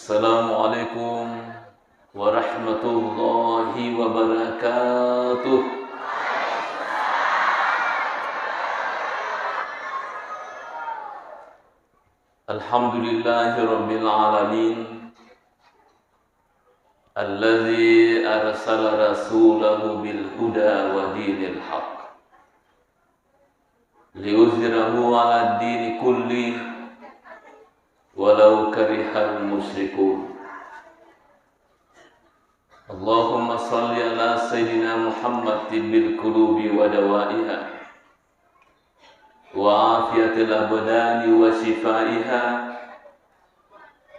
Assalamualaikum warahmatullahi wabarakatuh. Alhamdulillahi rabbil alamin, alladzi arsala rasulahu bil huda wa dinil haqq liyuzhirahu 'ala ad-dini kulli walau karihal musyrikun. Allahumma salli ala sayyidina Muhammad bil qulubi wa dawaiha wa afiyatil abdani wa shifaiha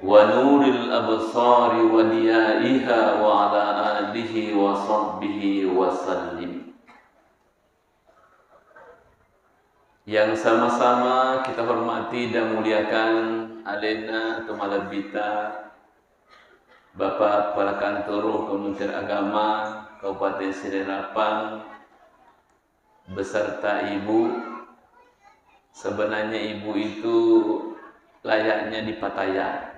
wa nuril absari wa diyaiha wa ala alihi wa sahbihi wa sallim. Yang sama-sama kita hormati dan muliakan alena tumalabita Bapak Kepala Kantor Kementerian Agama Kabupaten Siderapan beserta Ibu. Sebenarnya Ibu itu layaknya di Pattaya,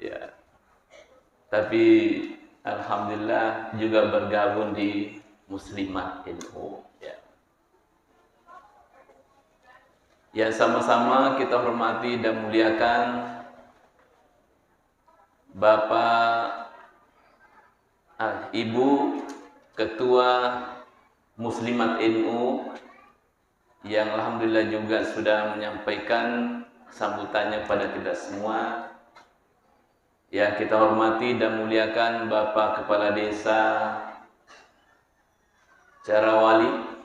ya. Tapi alhamdulillah juga bergabung di Muslimat NU, ya. Yang sama-sama kita hormati dan muliakan Bapak Ibu Ketua Muslimat NU yang alhamdulillah juga sudah menyampaikan sambutannya pada kita semua. Yang kita hormati dan muliakan Bapak Kepala Desa Carawali,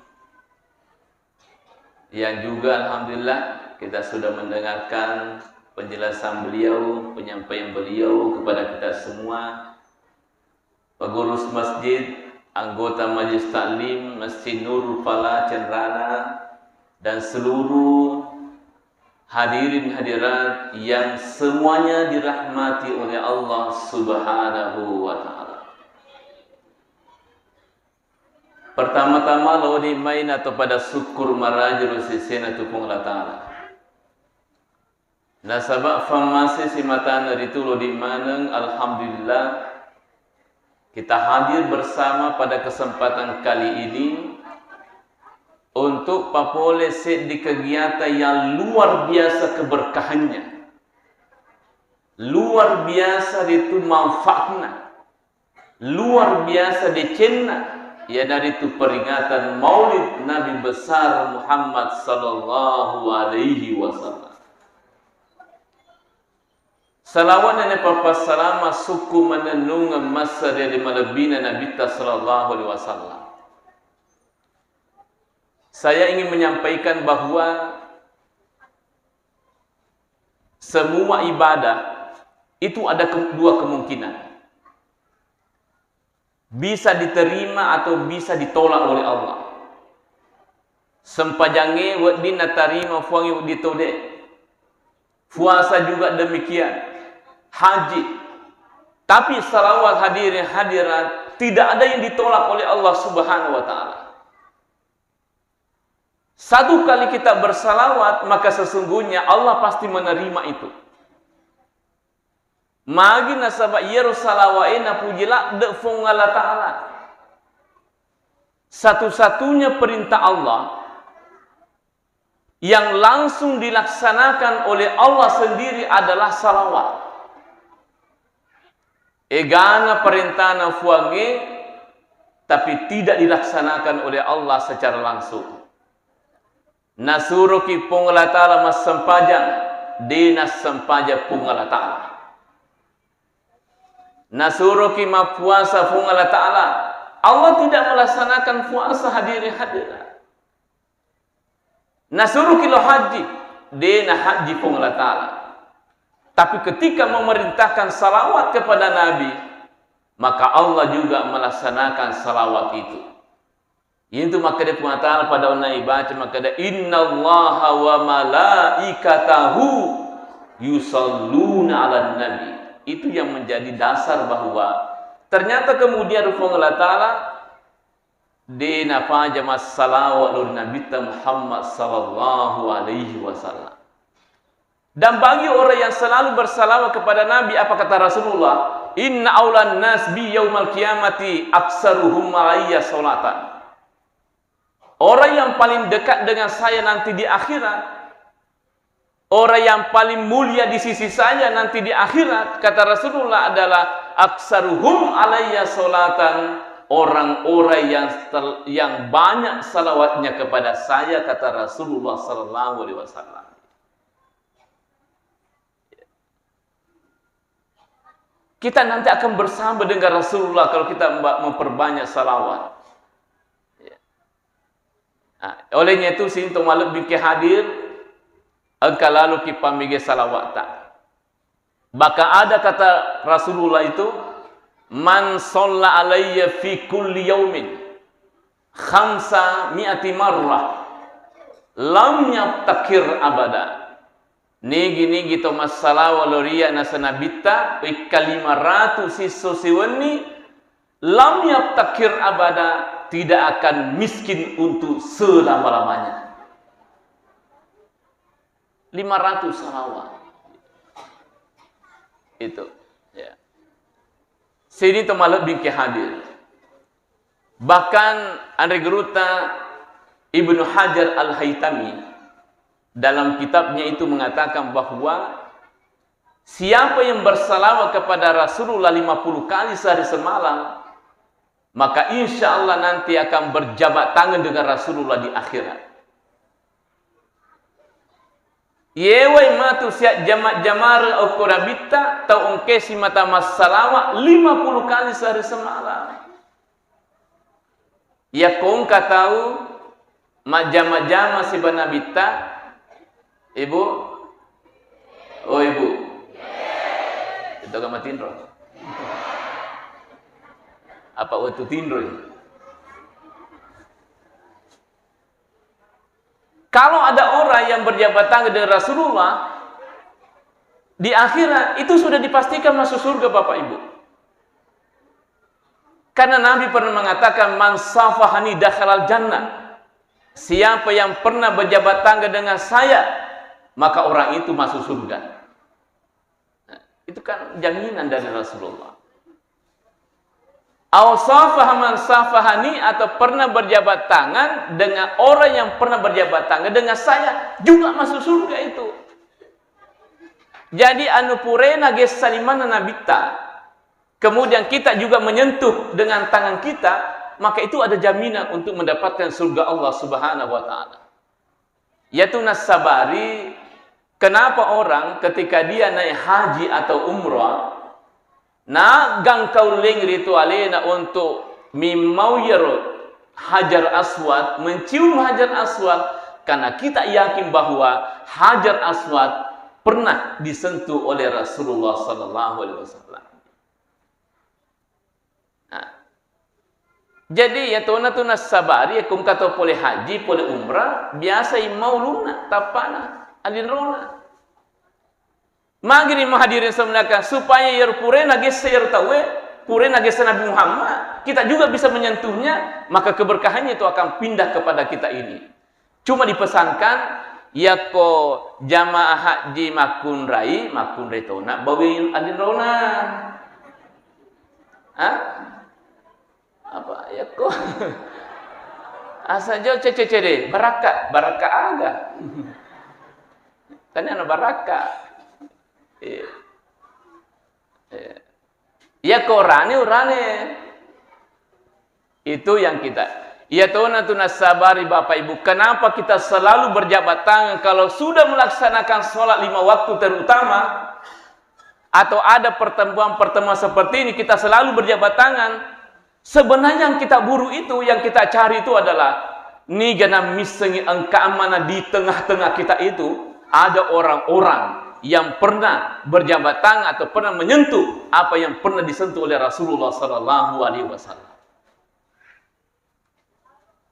yang juga alhamdulillah kita sudah mendengarkan penjelasan beliau, penyampaian beliau kepada kita semua. Pengurus masjid, anggota Majelis Taklim Masjid Nurul Falah Cenrana, dan seluruh hadirin hadirat yang semuanya dirahmati oleh Allah Subhanahu wa ta'ala. Pertama-tama lodi main atau pada syukur marajul sisena tupung Allah Ta'ala. Nasabak famasi simatana itu lodi maneng, alhamdulillah kita hadir bersama pada kesempatan kali ini untuk papole set di kegiatan yang luar biasa keberkahannya, luar biasa itu manfaatnya, luar biasa dicenna, ya dari itu peringatan Maulid Nabi besar Muhammad sallallahu alaihi wasallam. Salawat dan papas salama suku menenung masa dari malabina Nabi sallallahu alaihi wasallam. Saya ingin menyampaikan bahwa semua ibadah itu ada dua kemungkinan. Bisa diterima atau bisa ditolak oleh Allah. Sempajange wadina tarima fuangi ditode. Puasa juga demikian. Haji. Tapi salawat hadirin hadirat tidak ada yang ditolak oleh Allah Subhanahu wa ta'ala. Satu kali kita bersalawat, maka sesungguhnya Allah pasti menerima itu. Magi nasabak yeru salawaina pujila de Allah Ta'ala. Satu-satunya perintah Allah yang langsung dilaksanakan oleh Allah sendiri adalah salawat. Egana perintah nafuange, tapi tidak dilaksanakan oleh Allah secara langsung. Nasuruki pungala ta'ala mas sempajang, dinas sempaja pungala ta'ala. Nasuruki ma puasa pungala ta'ala. Allah tidak melaksanakan puasa hadirin hadirat. Nasuruki lo haji, dina haji pungala ta'ala. Tapi ketika memerintahkan salawat kepada Nabi, maka Allah juga melaksanakan salawat itu. Itu maka dia mengatakan pada orang ibadah, maka dia innallaha wa malaikatahu yusalluna 'alan nabi. Itu yang menjadi dasar bahwa ternyata kemudian Allah Ta'ala dina faja masalawat lur Nabi Muhammad sallallahu alaihi wasallam. Dan bagi orang yang selalu bersalawat kepada Nabi, apa kata Rasulullah? Inna aulan nas bi yaumal qiyamati aksaruhum alayya salatan. Orang yang paling dekat dengan saya nanti di akhirat, orang yang paling mulia di sisi saya nanti di akhirat, kata Rasulullah, adalah aksaruhum alayya salatan, orang-orang yang banyak salawatnya kepada saya, kata Rasulullah sallallahu alaihi wasallam. Kita nanti akan bersama dengan Rasulullah kalau kita memperbanyak salawat. Nah, olehnya itu sinto maluk bingke hadir engkau lalu ki pamige salawat tak. Maka ada kata Rasulullah itu, man shalla alayya fi kulli yaumin khamsa mi'ati marrah lam yaftakir abada. Nigi to masalah waloria nasanabita ikalimaratus sisosiwani lam yaftakir abada, tidak akan miskin untuk selama-lamanya. 500 salawat. Itu ya. Sini to malak bingke hadir. Bahkan Andre Geruta Ibnu Hajar Al-Haytami dalam kitabnya itu mengatakan bahwa siapa yang bersalawat kepada Rasulullah 50 kali sehari semalam, maka insya Allah nanti akan berjabat tangan dengan Rasulullah di akhirat. Yewai matu siap jamak jamar okorabita tau ongkesi mata masalawat 50 kali sehari semalam. Ya kongka tahu majama-jama si banabita. Ibu? Oh ibu? Itu gak matindro? Apa waktu tindro? Kalau ada orang yang berjabat tangan dengan Rasulullah di akhirat, itu sudah dipastikan masuk surga Bapak Ibu. Karena Nabi pernah mengatakan man safahani dakhalal jannah. Siapa yang pernah berjabat tangan dengan saya, maka orang itu masuk surga. Nah, itu kan jaminan dari Rasulullah. Awsafah man safahani, atau pernah berjabat tangan dengan orang yang pernah berjabat tangan dengan saya juga masuk surga itu. Jadi anu purena ges salimana nabita, kemudian kita juga menyentuh dengan tangan kita, maka itu ada jaminan untuk mendapatkan surga Allah Subhanahu wa taala. Yaitu nasabari, kenapa orang ketika dia naik haji atau umrah, nagang kauling ritualena untuk mimauyir Hajar Aswad, mencium Hajar Aswad, karena kita yakin bahwa Hajar Aswad pernah disentuh oleh Rasulullah sallallahu alaihi wasallam. Nah, jadi ya tuna sabari ya kum kata boleh haji, boleh umrah, biasa mau luna tapana alin rona. Magri menghadirin sebenarnya supaya yer purena geser tawe, purena geser Nabi Muhammad, kita juga bisa menyentuhnya, maka keberkahannya itu akan pindah kepada kita ini. Cuma dipesankan ya ko jamaah haji makun rai tona bawi alin rona. Hah? Apa ya ko? Asajo cecere baraka aga. Tanya ana baraka. Ya korane itu yang kita. Ya tuna sabari Bapak Ibu, kenapa kita selalu berjabat tangan kalau sudah melaksanakan sholat 5 waktu terutama, atau ada pertemuan-pertemuan seperti ini kita selalu berjabat tangan. Sebenarnya yang kita buru itu, yang kita cari itu adalah nigana misengi keamanan di tengah-tengah kita itu ada orang-orang yang pernah berjabat tangan atau pernah menyentuh apa yang pernah disentuh oleh Rasulullah sallallahu alaihi wasallam.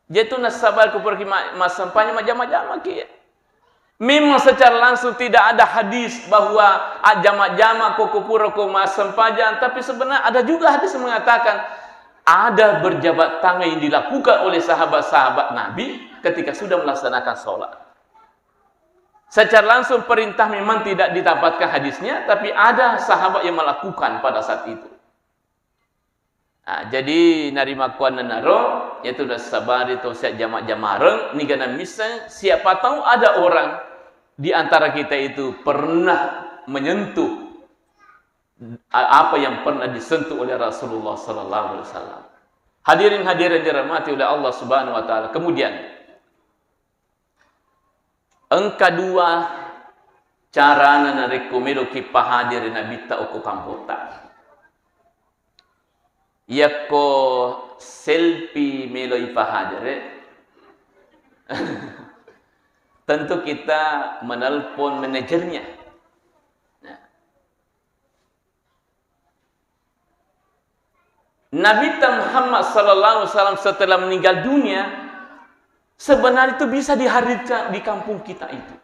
Jatuh nasabar ku pergi masampanya majama-jama ki. Memang secara langsung tidak ada hadis bahwa jama-jama ku kupura ku masampajan, tapi sebenarnya ada juga hadis yang mengatakan ada berjabat tangan yang dilakukan oleh sahabat-sahabat Nabi ketika sudah melaksanakan sholat. Secara langsung perintah memang tidak didapatkan hadisnya, tapi ada sahabat yang melakukan pada saat itu. Nah, jadi narima kuan naro yaitu dah sabar itu siap jamak jamareng ni kana misal siapa tahu ada orang di antara kita itu pernah menyentuh apa yang pernah disentuh oleh Rasulullah sallallahu alaihi wasallam. Hadirin dirahmati oleh Allah Subhanahu wa taala. Kemudian kedua cara na rekomendo ki pahadir na bitta uku kampota. Yako selfie melo ipahadere. Tentu kita menelpon manajernya. Nah. Nabi Muhammad sallallahu alaihi wasallam setelah meninggal dunia sebenarnya itu bisa dihadirkan di kampung kita itu.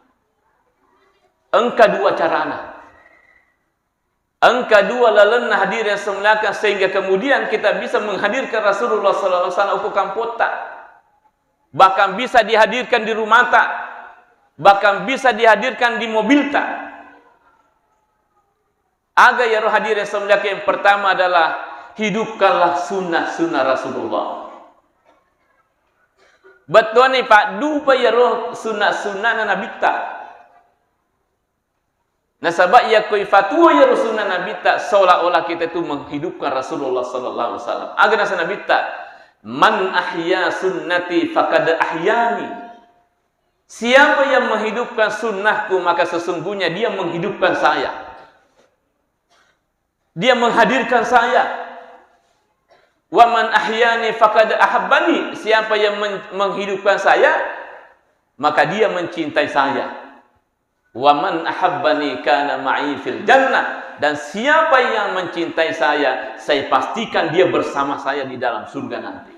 Kedua carana. Kedua lalena hadir yang semulakan sehingga kemudian kita bisa menghadirkan Rasulullah sallallahu alaihi wasallam ke kampota. Bahkan bisa dihadirkan di rumah tak. Bahkan bisa dihadirkan di mobil tak. Aga ya roh hadir yang semulakan yang pertama adalah hidupkanlah sunnah-sunnah Rasulullah. Betul ni Pak, dupa ya roh sunnah-sunnah Nabi tak. Nah sebab ia koi fatwa ya Rasulullah Nabi tak seolah-olah kita itu menghidupkan Rasulullah sallallahu alaihi wasallam. Agar nasa Nabi tak man ahya sunnati faqad ahyani. Siapa yang menghidupkan sunnahku maka sesungguhnya dia menghidupkan saya. Dia menghadirkan saya. Wa man ahyani faqad ahabbani. Siapa yang menghidupkan saya maka dia mencintai saya. Wa man ahabbani kana ma'i fil jannah, dan siapa yang mencintai saya pastikan dia bersama saya di dalam surga nanti.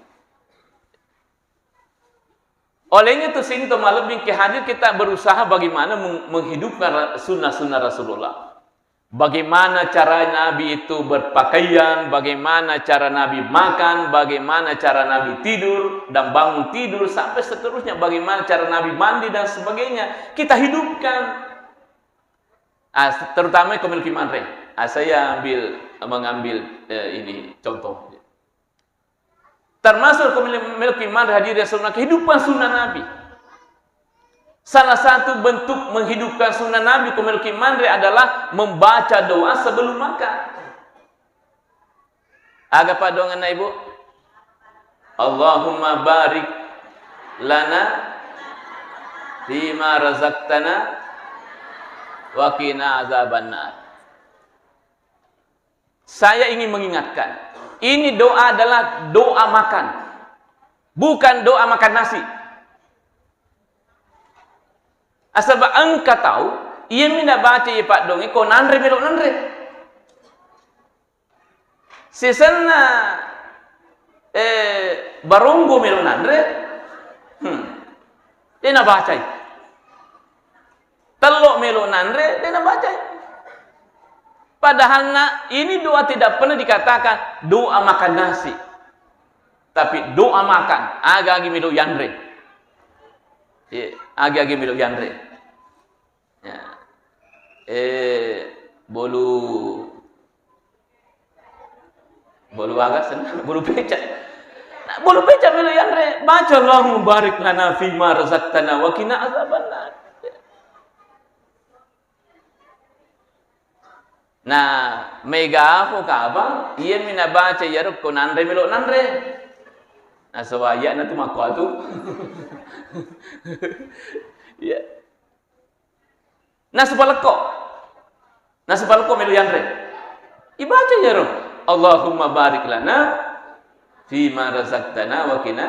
Olehnya itu sini malam bingkai hadir kita berusaha bagaimana menghidupkan sunnah-sunnah Rasulullah. Bagaimana cara Nabi itu berpakaian, bagaimana cara Nabi makan, bagaimana cara Nabi tidur dan bangun tidur, sampai seterusnya bagaimana cara Nabi mandi dan sebagainya. Kita hidupkan. Terutama komilki manre. Saya mengambil ini contoh. Termasuk komilki manre hadir Rasulullah, kehidupan sunnah Nabi. Salah satu bentuk menghidupkan sunnah Nabi komilki manre adalah membaca doa sebelum makan. Aga padongan Ibu. Allahumma barik lana fima razaqtana wa qina azabannar. Saya ingin mengingatkan, ini doa adalah doa makan, bukan doa makan nasi. Asal engkau tahu, ia mina baca ia pak dongi ko nanre melok nanre. Sesana barunggu melok nanre. Dia nak baca. Telok melok nanre, dia nak baca. Padahal ini doa tidak pernah dikatakan doa makan nasi. Tapi doa makan, agak melok yanre. Agi-agi miluk yanre. Ya. Bolu agak senang, bolu pecah. Nah, bolu pecah miluk yanre. Baca Allahumma barik lana fima razaqtana wa qina azabannar. Nah, mega apa kabang? Ia mina baca yaruk ko nanre miluk nanre. Nah, sewaya na tu makwa tu. Ya. Nah, sepaleko melu yanre. Ibaca ya roh. Allahumma barik lana fima razaqtana wa qina.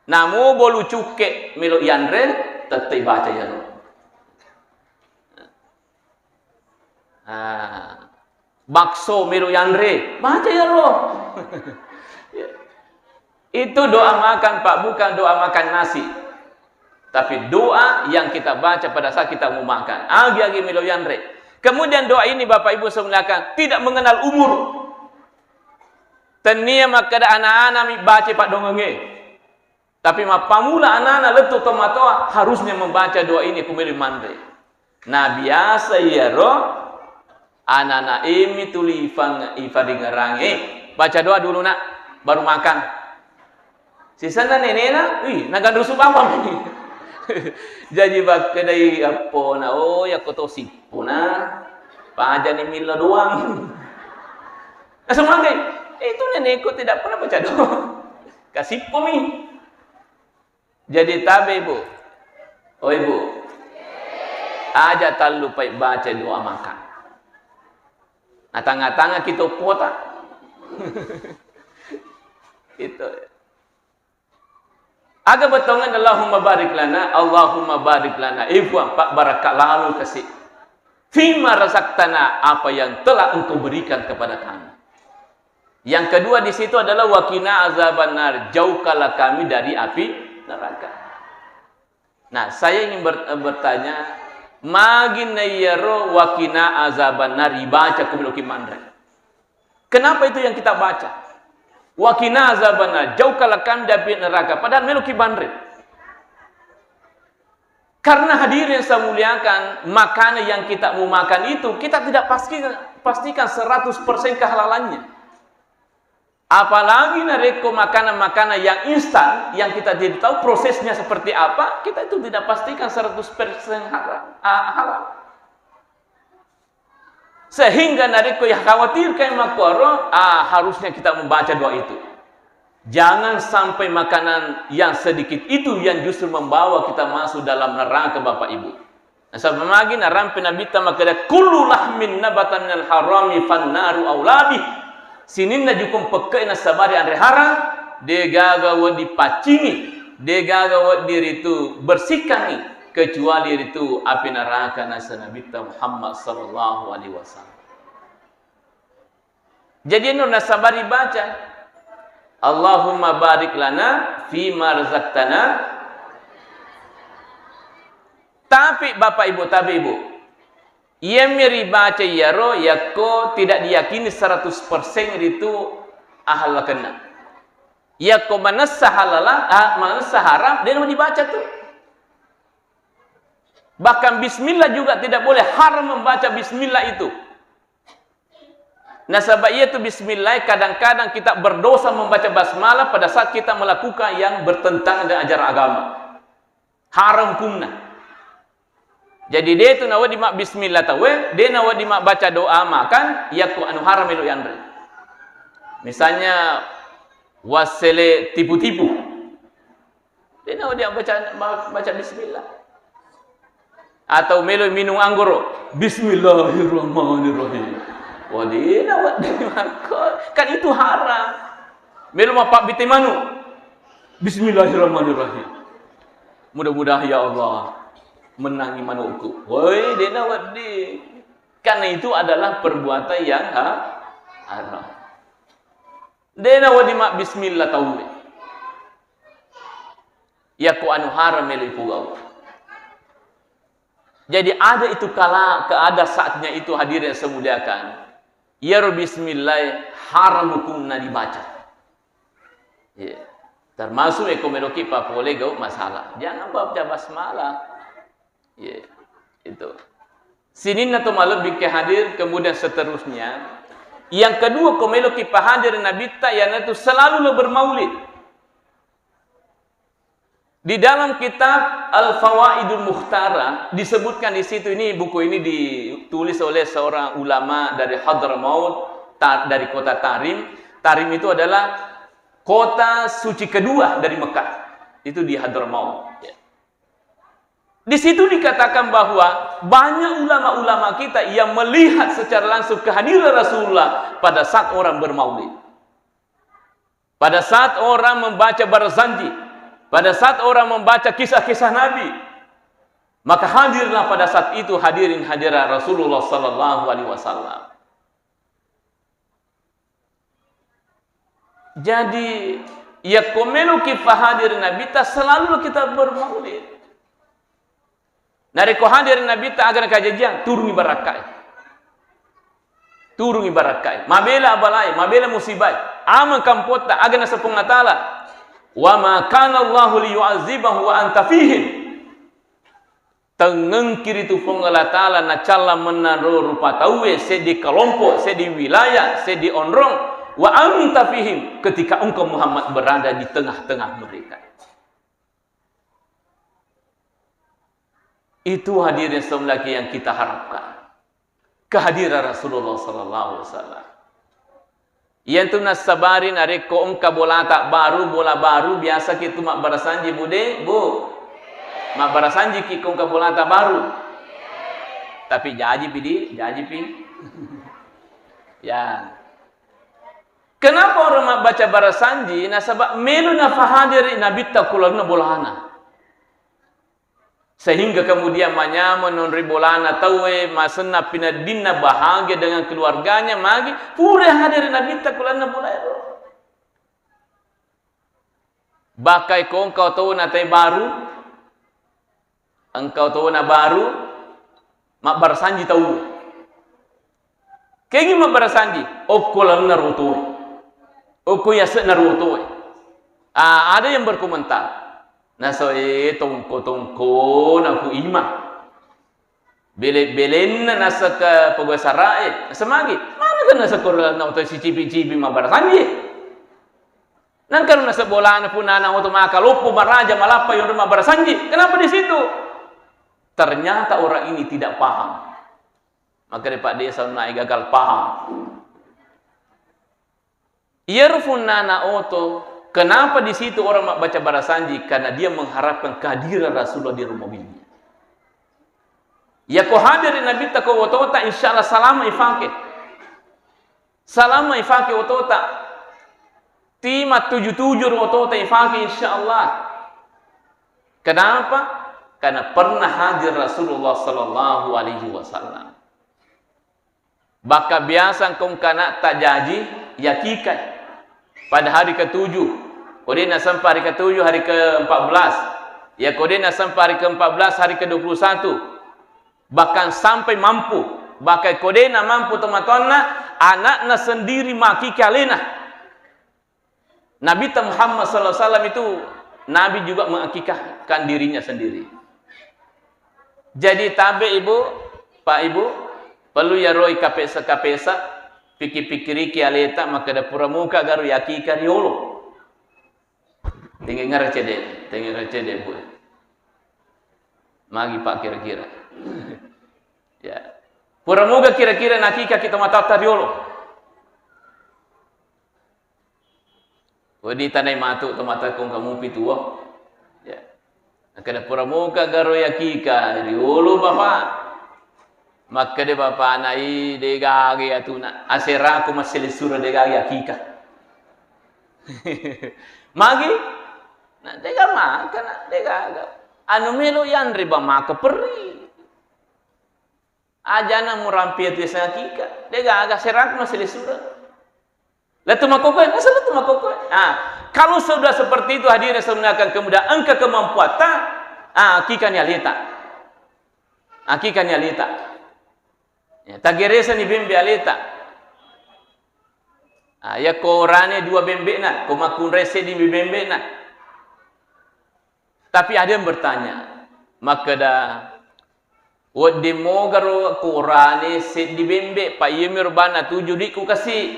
Namu bolu cuke melu yanre tetep baca ya roh. Bakso melu yanre, baca ya roh. Itu doa makan Pak, bukan doa makan nasi. Tapi doa yang kita baca pada saat kita mau makan. Agi-agi milo yanre. Kemudian doa ini Bapak Ibu semuanya tidak mengenal umur. Tenia maka ada anak-anak baca Pak dongenge. Tapi pamula anak-anak letu tomatoa harusnya membaca doa ini kumeli mandre. Nah biasa ya roh anak-anak ini tuli ifadi ngerangi. Baca doa dulu nak, baru makan. Sisanya nenena, nagan rusuk apa nih? Jadi bak kedai apa na? Oh ya koto sipo na. Paja ni mila doang. Nah semua itu nenekku tidak pernah baca doa. Kasih pomi. Jadi tabe ibu. Oh ibu. Aja tak lupa baca doa makan. Nah tengah-tengah kita pota. Itu. Aga betongan Allahumma barik lana. Ibu pak barakat lalu kasih. Fima razaqtana, apa yang telah engkau berikan kepada kami. Yang kedua di situ adalah wakina azabannar, jauhkanlah kami dari api neraka. Nah, saya ingin bertanya, magin nayaro wakina azabannar dibaca kemeluki mandra. Kenapa itu yang kita baca? Wakina azabannar, jauhkanlah kami dari api neraka, padahal meluki mandra. Karena hadirin yang saya muliakan, makanan yang kita mau makan itu kita tidak pastikan 100% kehalalannya. Apalagi nareko makanan-makanan yang instan, yang kita tidak tahu prosesnya seperti apa, kita itu tidak pastikan 100% halal. Sehingga nareko yang khawatir kayak makoro, harusnya kita membaca doa itu. Jangan sampai makanan yang sedikit itu yang justru membawa kita masuk dalam neraka Bapak Ibu. Nah, sebab lagi narampe nabita makada kullu lahmin nabatan minal harami fannaru aulabi. Sininna jukum pekai na sabari andre haram, de gaga wadi pacingi, de gaga wadi ritu bersihkani, kecuali ritu api neraka nasa nabita Muhammad sallallahu alaihi wasallam. Jadi nur nasabari baca Allahumma barik lana fi marzaqtana. Tapi Bapak Ibu, ia miri baca yaro yako tidak diyakini 100% itu ahal kena. Yako manassa halala, manassa haram, dia mau dibaca tuh. Bahkan bismillah juga tidak boleh, haram membaca bismillah itu. Nah sebab itu bismillah kadang-kadang kita berdosa membaca basmalah pada saat kita melakukan yang bertentangan dengan ajaran agama. Haram kumna. Jadi dia itu nawa dimak bismillah tawe, dia nawa dimak baca doa makan, yaku anu haram elu yandre. Misalnya wasele tipu-tipu. Dia nawa dia baca bismillah. Atau melu minum anggur, bismillahirrahmanirrahim. Wadina kan itu haram. Melu mapak bitimanu. Bismillahirrahmanirrahim. Mudah-mudahan ya Allah menangi manuku. Woi, dena wadi. Karena itu adalah perbuatan yang haram. Dena wadi mak bismillah tahu. Ya ku anu haram melu pugau. Jadi ada itu ada saatnya itu hadirin yang semuliakan. Ya bismillah haram hukumna dibaca. Ya. Termasuk ekomeloki papole gau masalah. Jangan baca basmalah. Ya. Itu. Sinin atau malam bingkai hadir kemudian seterusnya. Yang kedua komeloki pahadir Nabi ta yang itu selalu bermaulid. Di dalam kitab Al-Fawaidul Mukhtara disebutkan di situ, ini buku ini ditulis oleh seorang ulama dari Hadramaut, dari kota Tarim. Tarim itu adalah kota suci kedua dari Mekah. Itu di Hadramaut. Di situ dikatakan bahwa banyak ulama-ulama kita yang melihat secara langsung kehadiran Rasulullah pada saat orang bermaulid. Pada saat orang membaca barzanji. Pada saat orang membaca kisah-kisah Nabi, maka hadirlah pada saat itu hadirin hadirat Rasulullah sallallahu alaihi wasallam. Jadi, ya komelu kifah hadirin Nabi ta selalu kita bermaulid. Nareko hadirin Nabi ta agar kajian turun barakai. Turun barakai. Mabela abalai, mabela musibah. Aman kampota agar sepung natala. Wa ma kana Allahu liyu'adzibahu wa anta fihim. Tengengkir itu Allah Ta'ala na cala menaro rupa tawe sedi kelompok, sedi wilayah, sedi onrong wa anta fihim, ketika engkau Muhammad berada di tengah-tengah mereka. Itu hadirin semlaki yang kita harapkan. Kehadiran Rasulullah sallallahu alaihi wasallam. Yang tu nas sabarin arek ko engka bola tak baru, bola baru biasa kita mak barasanji bude, Bu. Mak barasanji ki ko engka bola tak baru. Tapi jaji pi. Ya. Kenapa orang mak baca barasanji? Na sebab melu na fahadir nabi takulana bolana. Sehingga kemudian manyaman non ribolana tawe masena pinadina bahagia dengan keluarganya magi pura hadir nabi takulana bolero. Bakai ko engkau tahu na tay baru, engkau tahu na baru, mak barasanji tahu. Kegi mak barasanji, okulan naruto, oku yasa naruto. Ada yang berkomentar. Naso tongko naku ima belen nasa ke pegawai sarai semagi mana kan nasa korla na auto si cipi mabarasanji nan kan nasa bola na pun na auto makalopo maraja malapa yung mabarasanji. Kenapa di situ? Ternyata orang ini tidak paham. Maka Pak Desa naik gagal paham. Yerfun nana auto. Kenapa di situ orang mak baca barasanji? Karena dia mengharapkan kehadiran Rasulullah di rumah mobilnya. Ya ko hadirin Nabi tako wotota insyaallah salama ifake. Salama ifake wotota. Tima 77 wotota ifake insyaallah. Kenapa? Karena pernah hadir Rasulullah sallallahu alaihi wasallam. Baka biasa kong kana tak jaji yakikai. Pada hari ke-7, kodena sampai hari ke-7, hari ke-14. Ya kodena sampai hari ke-14, hari ke-21. Bahkan sampai mampu. Bahkan kodena mampu teman-teman, anaknya sendiri maki kalena. Nabi Muhammad SAW itu, Nabi juga mengakikahkan dirinya sendiri. Jadi tabe ibu, Pak Ibu, perlu ya roi kapesa-kapesa, pikir-pikiri kialeta maka da pura muka garu yaki kariolo. Tinggi ngercede bu. Magi Pak kira-kira. Ya. Pura muka kira-kira nakika kita mata tariolo. Wadi tanai matu to mata kong kamu pituo. Ya. Maka da pura muka garu yaki kariolo bapak. Maka de bapa nai de gagi atuna asera ko maselisura de gagi akika. Magi na de ga maka na de ga anu melo yan riba maka perri. Ajana murampi itu akika. De ga sera ko maselisura. Latu makoko, asal latu makoko. Kalau sudah seperti itu hadirin sebenarnya kemudian angka kemampuan akikan yalita. Akikan yalita. Ya, tageresa ni bembe aleta. Ya ko rane dua bembe na, ko makun rese di bembe na. Tapi ada yang bertanya, maka dah wad demo garo ko rane se di bembe pa yemir bana 7 di ku kasi.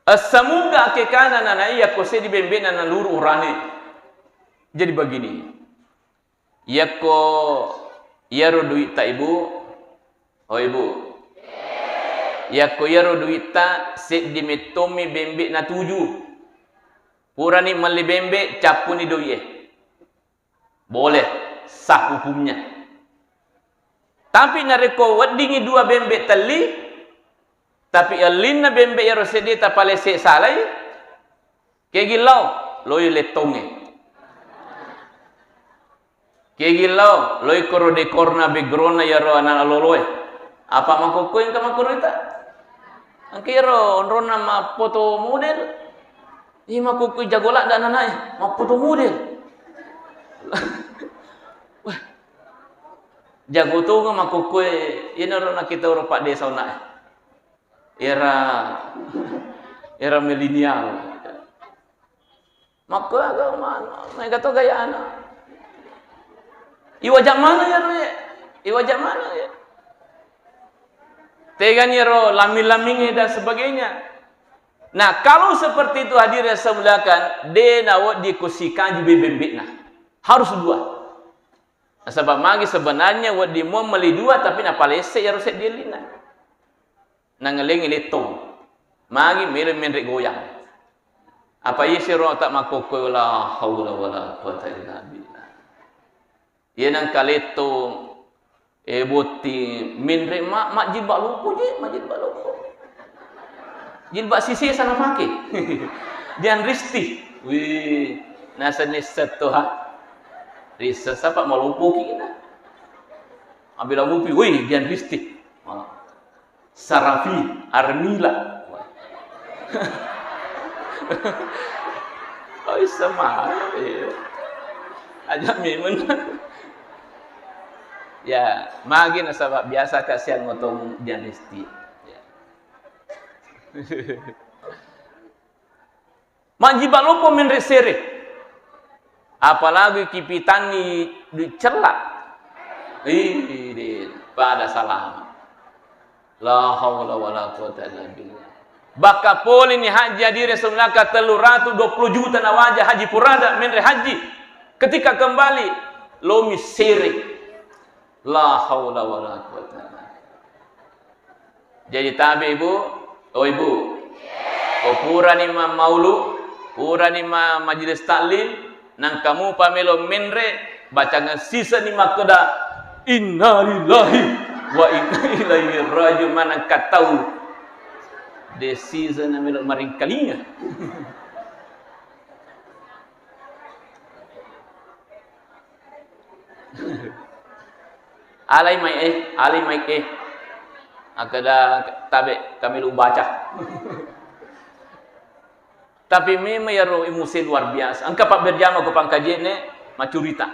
Asamuga ke kanan na iya ko se di bembe na luru rane. Jadi begini. Ya ko yaro duit ta ibu. Oh ibu, ya ko yaro duita set di metomi bembe na 7. Purani mali bembe capuni doye. Boleh sah hukumnya. Tapi nareko wadingi 2 bembe tali, tapi alina bembe yaro sedeta pale se salai. Kegilau loy letonge. Kegilau loy koro de korna begrona yaro anak loloe. Apa makukuin ka makurita? Ang kiro onron na mapoto model. Di makukuy jagola dan nanay mapoto model. Wah. Jago to nga makukuy inaro na kita ro Pak Desa na. Era milenial. Maka agama mereka tu gaya anak. Iwajak mana ya ro ya? Iwajak mana ya? Teganya ro lami-lamingi dan sebagainya. Nah, kalau seperti itu hadirin saya muliakan, de nawat dikusikan di bebembik nah. Harus dua. Nah, sebab magi sebenarnya wad di mau meli dua tapi napa lese ya roset dia lina. Nangeleng iletong. Magi mere menrek goyang. Apa isi ro tak makoko la haula wala quwata illa billah. Ye nang kaletong boti menrek mak jilbab lupu je, mak jilbab lupu. Jilbab sisi sana pakai. Jangan risti. Wih, nasa ni satu ha. Risa siapa mau lupu kita. Ambil lupu, wih, jangan risti. Sarafi, Armila. Oh, sama. Ajak mimun. Ya, magi nasabab biasa kasihan ngotong jangan risti. Majibak lupa menrek sere. Apalagi kipitan di celak. Pada salah. La haula wala quwata illa billah. Baka poli ni haji hadir Rasulullah ka 320 juta na wajah haji purada menrek haji. Ketika kembali lomi sere. La haula wala quwata. Jadi tabi ibu, oh ibu. Pura ni ma maulu, pura ni ma majlis taklim, nang kamu pamelo menre baca ngan sisa ni makoda innalillahi wa inna ilaihi raji'un manang katau de sisa na melo maring kalinga. alai mai akada tabe kami lu baca. Tapi memang ya roh emosi luar biasa. Angka pak berjama ke pangkajian ne macurita.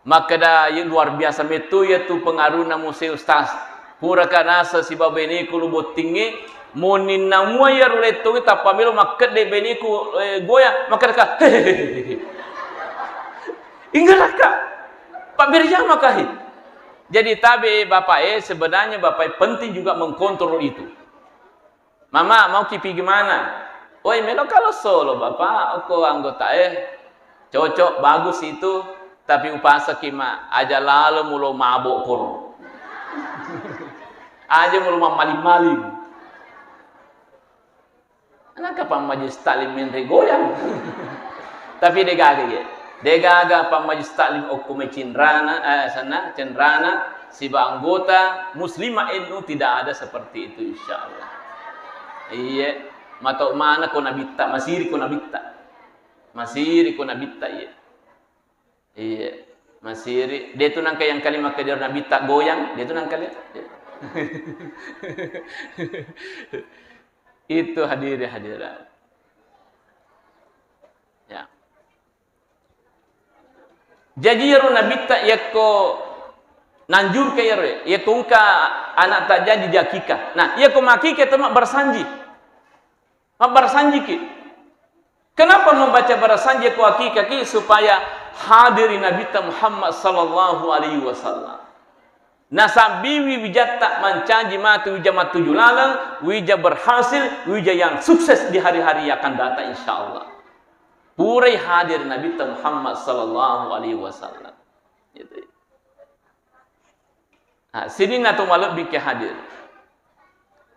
Maka dah yang luar biasa metu ya tu pengaruh na musi ustaz. Pura kanasa si babe ni ku lu botinge monin namua ya ro letongi tapamelo maket de beni ku goya maka ka. Inggalah kak. Pak berjama kahi. Jadi tabe bapak sebenarnya bapak penting juga mengkontrol itu. Mama mau kipi gimana? Oi melo kalau solo bapak, aku anggota cocok bagus itu, tapi upasa kima aja lalu mulu mabok koro, aja mulu maling-maling. Anak apa majlis taklim menre goyang, tapi degaga apa majlis taklim okume cendrana sana cendrana si anggota muslimah NU tidak ada seperti itu insyaallah. Iya. Matok mana kau nabita, masiri kau nabita iya. Iya, masiri. Dia tu nangka yang kalimat kejar nabita goyang, dia tu nangka lihat. Itu hadirat. Ya. Jadi ya nabita ya ko nanjur ke ya kungka anak tak jadi jakika. Nah, ya ko maki ke temak bersanji. Bersanji ki. Kenapa membaca bersanji ku hakika ki supaya hadiri Nabi Muhammad sallallahu alaihi wasallam. Nasabiwi wijatta mancaji matu wijamat tujuh lalang, wija berhasil, wija yang sukses di hari-hari yang akan datang insyaallah. Purai hadir Nabi Muhammad sallallahu alaihi wasallam. Gitu. Nah, sini natu maluk biki hadir.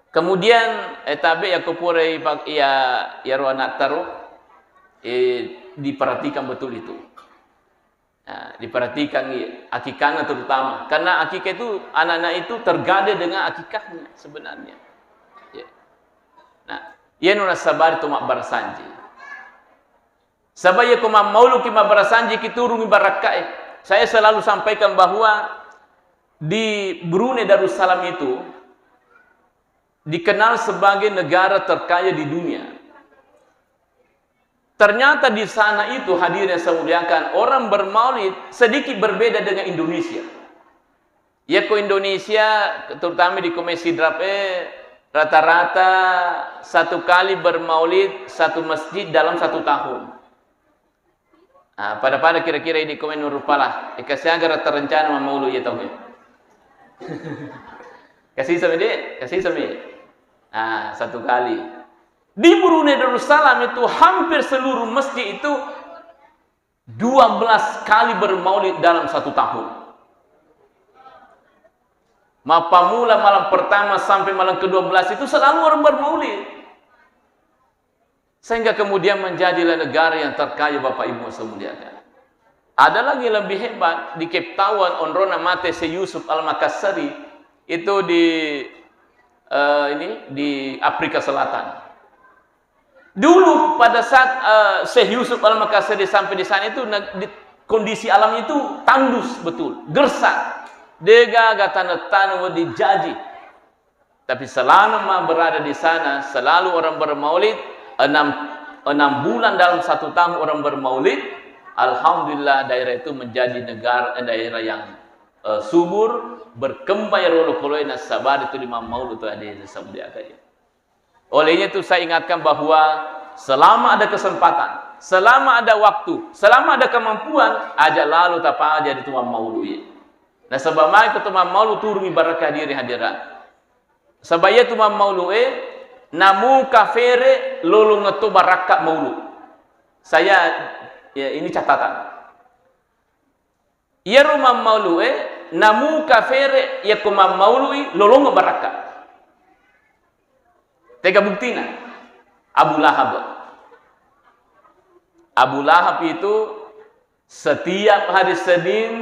Kemudian tabe ya kupurai ya ruanat taruh diperhatikan betul itu. Nah, diperhatikan akikahnya terutama karena akikah itu anak-anak itu tergade dengan akikahnya sebenarnya. Ya. Nah, ia nuna sabar tu mak bersanji. Sabaya ku maulu ki mak bersanji ki turun barakai. Saya selalu sampaikan bahwa di Brunei Darussalam itu dikenal sebagai negara terkaya di dunia. Ternyata di sana itu hadirin saya muliakan, orang bermaulid sedikit berbeda dengan Indonesia. Ya ke Indonesia, terutama di Komisi Drap rata-rata satu kali bermaulid satu masjid dalam 1 tahun. Pada kira-kira ini komen rupalah. Kasih agar terencana maulu ya tahu. Kasih sama dia. Satu kali. Di Brunei Darussalam itu hampir seluruh masjid itu 12 kali bermaulid dalam satu tahun. Mula malam pertama sampai malam ke-12 itu selalu orang bermaulid. Sehingga kemudian menjadilah negara yang terkaya Bapak Ibu semuliakan. Ada lagi lebih hebat di Cape Town, Onrona Mate Se Yusuf Al-Makassari itu di Afrika Selatan. Dulu pada saat Syekh Yusuf Al-Makassari sampai di sana itu kondisi alam itu tandus betul, gersang. Dega gatana dijaji. Tapi selama berada di sana selalu orang bermaulid. 6 bulan dalam satu tahun orang bermaulid. Alhamdulillah daerah itu menjadi daerah yang subur, berkembang ya rolo koloina sabar itu 5 maulid itu ada di Saudi Arabia. Olehnya itu saya ingatkan bahwa selama ada kesempatan, selama ada waktu, selama ada kemampuan, aja lalu tapa aja di tuan maulid. Nah sebab mai ke tuan maulid turun barakah diri hadirat. Sebaya tuan maulid namu kafere lolo ngeto baraka maulu. Ini catatan. Ya rumah maulu namu kafere ya kuma maului lolo ngebaraka. Tega buktina. Abu Lahab. Abu Lahab itu setiap hari Senin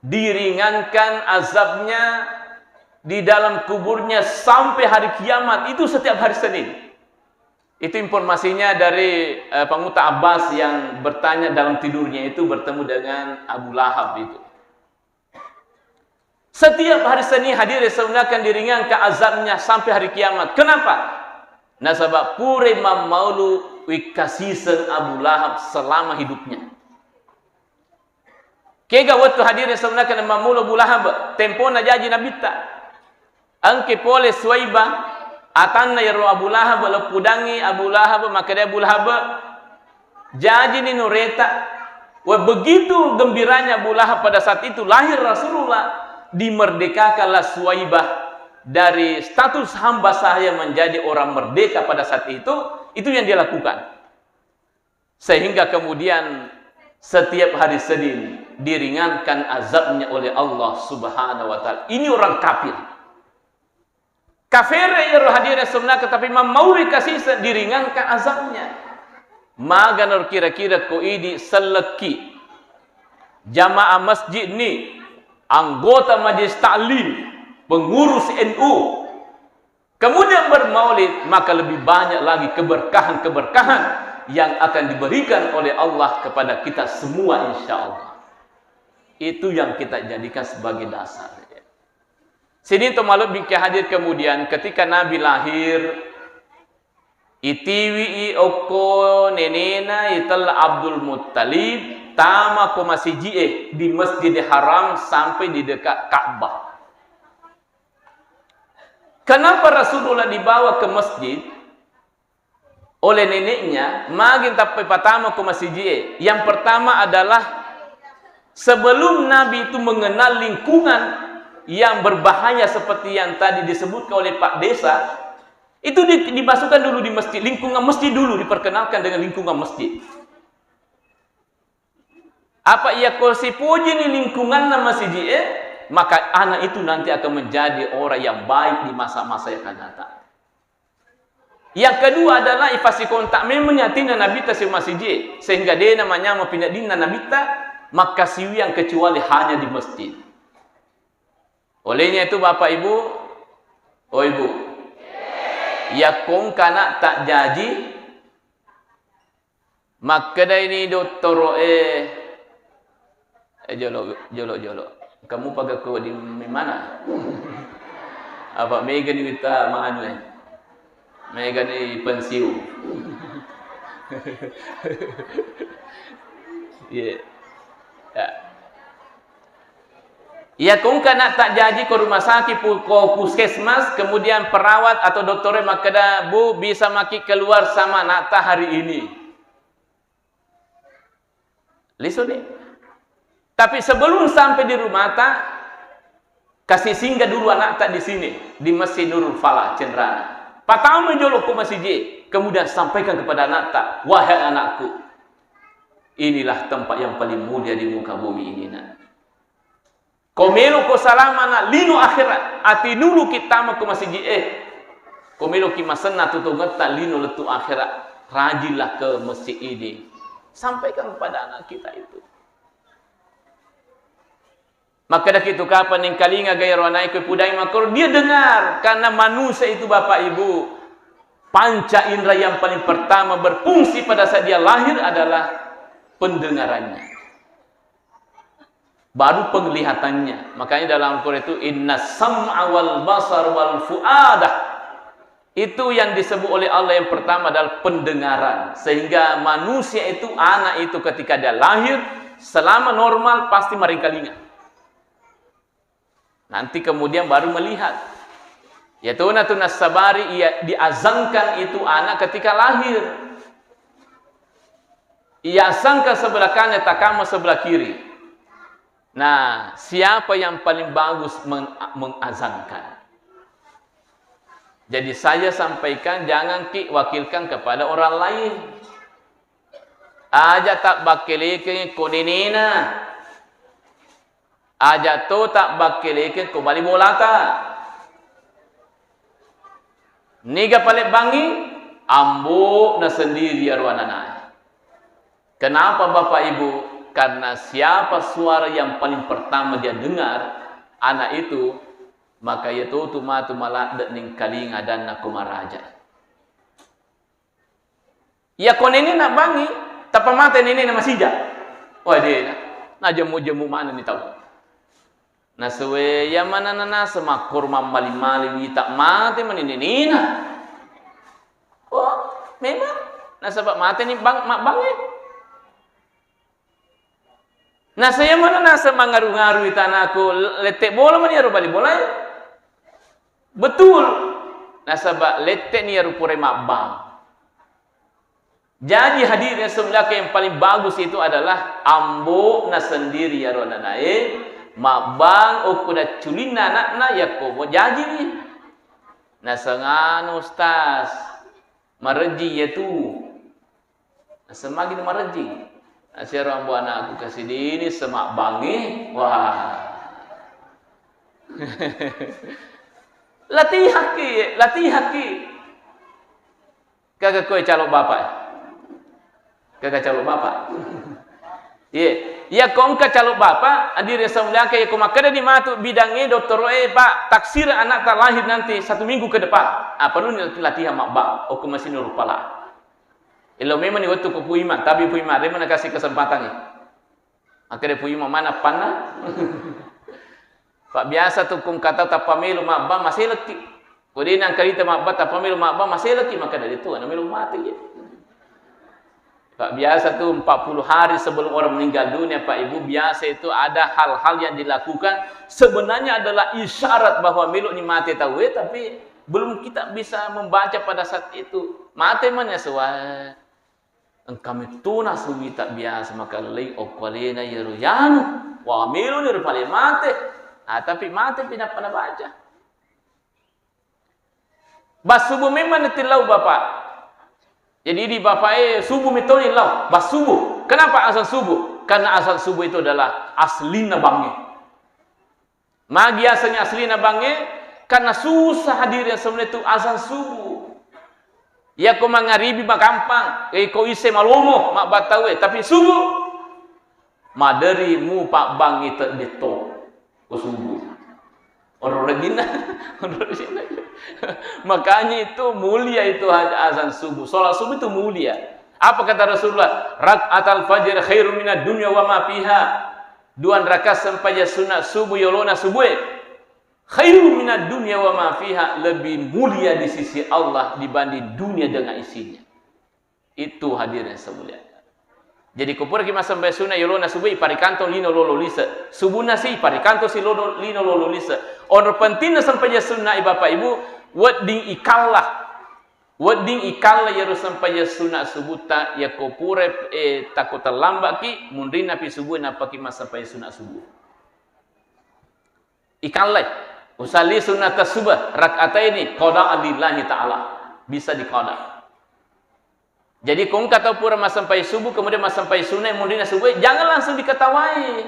diringankan azabnya di dalam kuburnya sampai hari kiamat, itu setiap hari Senin. Itu informasinya dari Panguta Abbas yang bertanya dalam tidurnya itu bertemu dengan Abu Lahab itu. Setiap hari Senin hadir akan diringankan azabnya sampai hari kiamat. Kenapa? Nah sebab pure mamaulu wikasisen Abu Lahab selama hidupnya. Kega waktu hadir akan mamaulu Abu Lahab tempona jaji nabita. Angke pole Suwaibah atanna yaro Abu Lahab lepudangi Abu Lahab maka dia Abu Lahab jadi ni nureta. Wah begitu gembiranya Abu Lahab pada saat itu lahir Rasulullah, dimerdekakanlah Suwaibah dari status hamba sahaya menjadi orang merdeka pada saat itu yang dia lakukan. Sehingga kemudian setiap hari Senin diringankan azabnya oleh Allah Subhanahu wa taala. Ini orang kafir. Kafir ya hadirnya sunnah tetapi mamauri kasih diringankan azabnya. Maganor kira-kira ko idi seleki jamaah masjid ni, anggota majelis taklim, pengurus NU, kemudian bermaulid, maka lebih banyak lagi keberkahan-keberkahan yang akan diberikan oleh Allah kepada kita semua insya-Allah. Itu yang kita jadikan sebagai dasar. Sini to malu bingkai hadir kemudian ketika Nabi lahir itiwi oko nenena ital Abdul Muttalib tama ko masih di Masjidil Haram sampai di dekat Ka'bah. Kenapa Rasulullah dibawa ke masjid oleh neneknya? Magin tapi pertama ko masih yang pertama adalah sebelum Nabi itu mengenal lingkungan yang berbahaya seperti yang tadi disebutkan oleh Pak Desa, itu dimasukkan dulu di masjid, lingkungan masjid dulu diperkenalkan dengan lingkungan masjid. Apa ia kursi puji ni lingkungan nama masjid, maka anak itu nanti akan menjadi orang yang baik di masa-masa yang akan datang. Yang kedua adalah ifasi kontak menyatina Nabi tasir masjid, sehingga dia namanya mau pindah dina Nabi maka siwi yang kecuali hanya di masjid. Olehnya itu Bapak Ibu, oh Ibu, ya kong kana tak jadi, maka dah ini doktor jolo. Kamu pakai kau di mana? Apa Megan kita manganu Megan ni pensiun. Yeah. Ya kung kana tak jadi ke rumah sakit ko puskesmas kemudian perawat atau doktornya makada bu bisa maki keluar sama nata hari ini. Liso deh. Tapi sebelum sampai di rumah tak, kasih singgah dulu anak tak di sini, di Masjid Nurul Falah, Cenrana. Pertama jolok ke masjid, kemudian sampaikan kepada anak tak, wahai anakku, inilah tempat yang paling mulia di muka bumi ini nak. Komelo ko salama nak lino akhirat, ati dulu kita mau ke masjid komelo ki masana tutungat tak lino letu akhirat, rajinlah ke masjid ini. Sampaikan kepada anak kita itu. Maka dah gitu kapan yang kalinga gaya rohanai ke pudai makor dia dengar, karena manusia itu Bapak Ibu panca indera yang paling pertama berfungsi pada saat dia lahir adalah pendengarannya, baru penglihatannya. Makanya dalam Al-Quran itu inna sam'a wal basar wal fu'adah, itu yang disebut oleh Allah yang pertama adalah pendengaran. Sehingga manusia itu, anak itu ketika dia lahir selama normal pasti maringkalinga. Nanti kemudian baru melihat. Ya tunatun as-sabari, ia diazankan itu anak ketika lahir. Ia azankan sebelah kanan, takama sebelah kiri. Nah, siapa yang paling bagus mengazankan? Jadi saya sampaikan, jangan ki wakilkan kepada orang lain. Aja tak bakilike koninina. Aja to tak bakilike kembali bolata. Niga paling bangi, ambo na sendiri arwanana. Kenapa Bapak Ibu? Karena siapa suara yang paling pertama dia dengar, anak itu, maka itu tumatu malak ning kalinga dan nakumaraja. Ya kon ini nak bangi, tapi mata ini nama sija. Wah dia, na jemu mana ni tahu. Na suwe ya mana nana sama kurma mali tak mati meninina. Oh, memang. Na sebab mati ni mak bangi. Nah saya mana nasa mengaruh-ngaruh tanahku letek bola mana ya balik bola ya? Betul. Nah sebab letek ni ya pure mabang. Jadi hadirnya sebelah yang paling bagus itu adalah ambo na sendiri ya rona nae mabang okuda culina anak ya ko jadi ni. Nah sengan ustaz mareji ya tu. Nah semakin mareji. Asyik orang buat anak aku kasih ini semak bangi, wah. Latih haki. Kagak kau calon bapak, kagak calon bapak. Ya kau ke calon bapak, adir semula ke kau makan di matu bidangnya dokter pak taksir anak tak lahir nanti 1 minggu ke depan. Apa lu latihan mak bang, aku masih nurut pala. Ilo memang ni waktu ku puima, tapi puima dia mana kasih kesempatan ni. Akhirnya puima mana panah. Pak biasa tu kum kata tak pamilu mak bang masih leki. Kemudian ang kalita mak bang tak pamilu mak bang masih leki, maka dari itu ana milu mati je. Pak biasa tu 40 hari sebelum orang meninggal dunia Pak Ibu, biasa itu ada hal-hal yang dilakukan sebenarnya adalah isyarat bahwa milu ni mati tahu tapi belum kita bisa membaca pada saat itu. Mati mana suai. Kami tuna suwi tak biasa maka lei okwalena yeruyanu wa milu ni rupale mate. Tapi mate tidak pernah baca. Bas subuh memang netilau bapak. Jadi di bapak subuh metoni lau bas subuh. Kenapa azan subuh? Karena azan subuh itu adalah aslina bange. Magi asalnya aslina bange karena susah hadirnya sebenarnya itu azan subuh. Ya kau mangaribi mak gampang, kau ise malomo mak batawe, tapi subuh madari mu pak bang itu deto, kau subuh. Orang regina. Makanya itu mulia itu azan subuh. Salat subuh itu mulia. Apa kata Rasulullah? Rakaatul fajr khairum minad dunya wa ma fiha. 2 rakaat sampai sunat subuh yolona subuh. Khairu minad dunya wa ma fiha, lebih mulia di sisi Allah dibanding dunia dengan isinya. Itu hadirnya semulia. Jadi kupur kita sampai sunnah yolona subuh parikanto lino lolo lisa. Subuh nasi parikanto si lino lolo lisa. Orang pentingnya sampai sunnah Bapak Ibu wad ding ikalah. Wedding ikalla yaro sampai ya sunat subuh tak ya kopure takut terlambat ki mundrin napi subuh napaki mas sampai sunat subuh. Ikalla usalli sunat subuh rakaataini qada lillahi taala bisa diqada. Jadi kau kata pura mas sampai subuh kemudian mas sampai sunat mundrin subuh jangan langsung diketawai.